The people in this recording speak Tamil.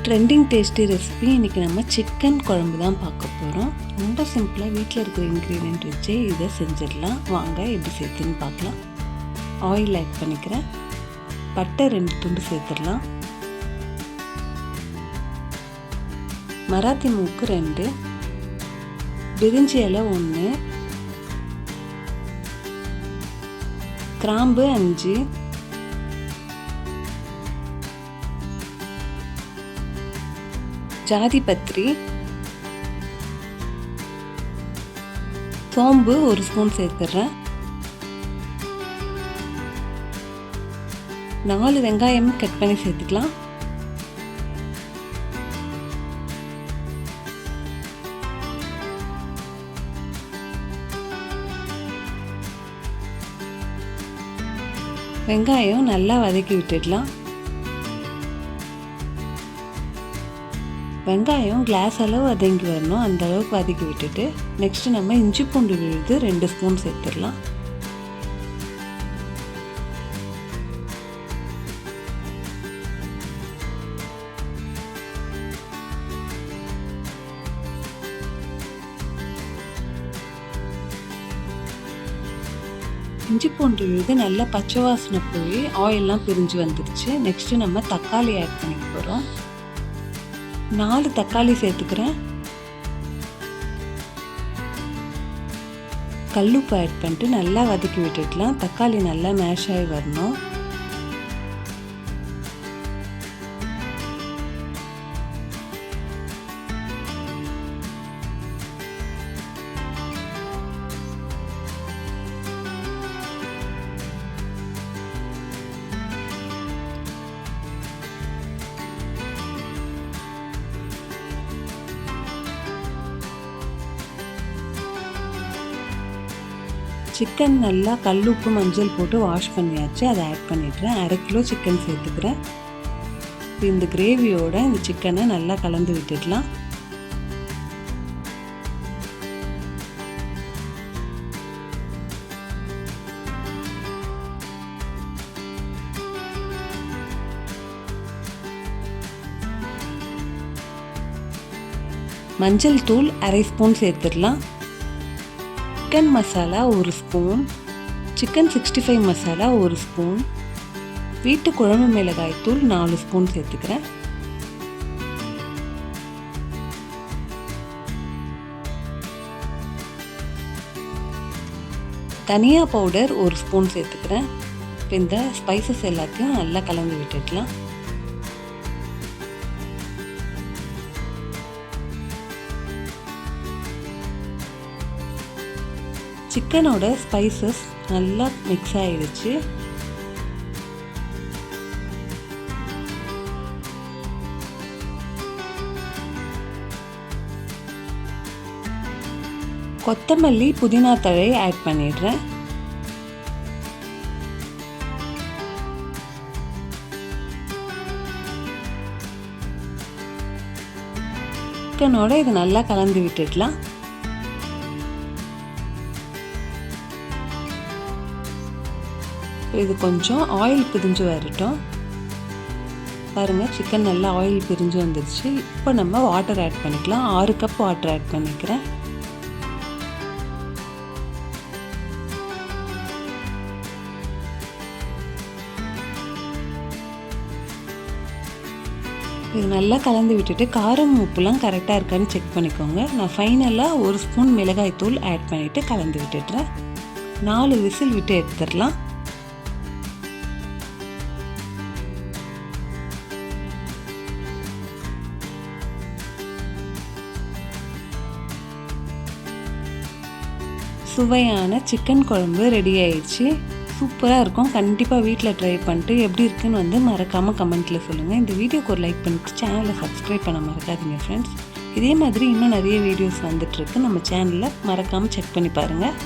Trending tasty recipe. இன்றைக்கி நம்ம சிக்கன் குழம்பு தான் பார்க்க போகிறோம். ரொம்ப சிம்பிளாக வீட்டில் இருக்கிற இன்க்ரீடியன்ட் வச்சு இதை செஞ்சிடலாம். வாங்க எப்படி சேர்த்துன்னு பார்க்கலாம். ஆயில் ஆட் பண்ணிக்கிறேன். பட்டை 2 துண்டு சேர்த்துடலாம். மராத்தி மூக்கு 2, பிரிஞ்சி இலை 1, கிராம்பு 5, ஜாதி பத்திரி, சோம்பு 1 ஸ்பூன் சேர்த்துடுறேன். 4 வெங்காயம் கட் பண்ணி சேர்த்துக்கலாம். வெங்காயம் நல்லா வதக்கி விட்டுடலாம். வெங்காயம் கிளாஸ் அளவு வதங்கி வரணும், அந்த அளவுக்கு வதக்கி விட்டுட்டு நெக்ஸ்ட் நம்ம இஞ்சி பூண்டு விழுது 2 ஸ்பூன் சேர்த்துடலாம். இஞ்சி பூண்டு விழுது நல்லா பச்சை வாசனை போய் ஆயிலெலாம் பிரிஞ்சு வந்துடுச்சு. நெக்ஸ்ட்டு நம்ம தக்காளி ஆட் பண்ணிக்க போகிறோம். 4 தக்காளி சேர்த்துக்கிறேன். கல்லுப்பு ஆட் பண்ணிட்டு நல்லா வதக்கி விட்டுடலாம். தக்காளி நல்லா மேஷ் ஆகி வரணும். சிக்கன் நல்லா கல்லுப்பு மஞ்சள் போட்டு வாஷ் பண்ணியாச்சு. அதை ஆட் பண்ணிடுறேன். 1/2 கிலோ சிக்கன் சேர்த்துக்கிறேன். இந்த கிரேவியோட இந்த சிக்கனை நல்லா கலந்து விட்டுடலாம். மஞ்சள் தூள் 1/2 ஸ்பூன் சேர்த்துடலாம். Chicken masala 1 spoon, chicken 65 masala 1 spoon, வீட்டு குழம்பு மிளகாய் தூள் 4 ஸ்பூன் சேர்த்துக்கிறேன். தனியா பவுடர் 1 ஸ்பூன் சேர்த்துக்கிறேன். இந்த ஸ்பைசஸ் எல்லாத்தையும் நல்லா கலந்து விட்டுடலாம். சிக்கனோட ஸ்பைசஸ் நல்லா மிக்ஸ் ஆகிடுச்சு. கொத்தமல்லி புதினா தழை ஆட் பண்ணிடுறேன். சிக்கனோட இது நல்லா கலந்து விட்டுடலாம். இது கொஞ்சம் ஆயில் பிரிஞ்சு வரட்டும். பாருங்கள், சிக்கன் நல்லா ஆயில் பிரிஞ்சு வந்துருச்சு. இப்போ நம்ம வாட்டர் ஆட் பண்ணிக்கலாம். 6 கப் வாட்டர் ஆட் பண்ணிக்கிறேன். இது நல்லா கலந்து விட்டுட்டு காரம் உப்புலாம் கரெக்டாக இருக்கான்னு செக் பண்ணிக்கோங்க. நான் ஃபைனலாக 1 ஸ்பூன் மிளகாய் தூள் ஆட் பண்ணிவிட்டு கலந்து விட்டுடுறேன். 4 விசில் விட்டு எடுத்துடலாம். சுவையான சிக்கன் குழம்பு ரெடி ஆயிடுச்சு. சூப்பராக இருக்கும். கண்டிப்பாக வீட்டில் ட்ரை பண்ணிட்டு எப்படி இருக்குன்னு வந்து மறக்காமல் கமெண்ட்டில் சொல்லுங்கள். இந்த வீடியோக்கு ஒரு லைக் பண்ணிட்டு சேனலை சப்ஸ்கிரைப் பண்ண மறக்காதீங்க ஃப்ரெண்ட்ஸ். இதே மாதிரி இன்னும் நிறைய வீடியோஸ் வந்துட்டுருக்கு. நம்ம சேனலில் மறக்காமல் செக் பண்ணி பாருங்கள்.